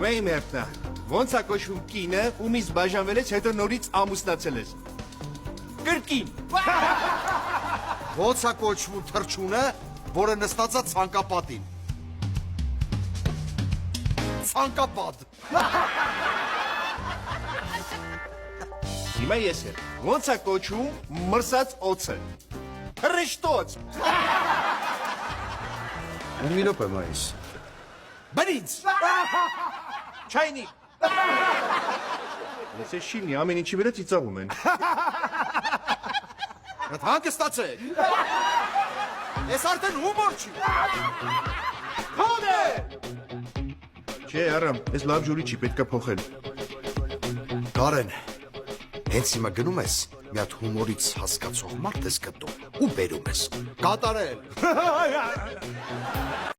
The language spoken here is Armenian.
Հիմա իմ հերթն է։ Ոնց է կոչվում կինը, ումից բաժանվել ես, հետո նորից ամուսնացել ես։ Կրկին։ Ոնց է կոչվում թռչունը, որը նստած է ցանկապատին։ Ցանկապատ։ Հիմա ես էլ։ Ոնց է կոչվում մրսած օձը։ Թռշտոց։ Մի րոպե մայիս։ Բրինց։ Չայնի։ Ես է շինի, ամեն ինչի վրա ծիծաղում են։ Այդ հանգստացեք։ Ես արդեն հումոր չի։ Հոն է։ Չէ, առամ, ես լավ ջուրի չի, պետք է փոխել։ Կարեն, հենց հիմա գնում ես, մի հատ հումորից հասկացող մարդ ես գտնում ու բերում ես։ Կատարել։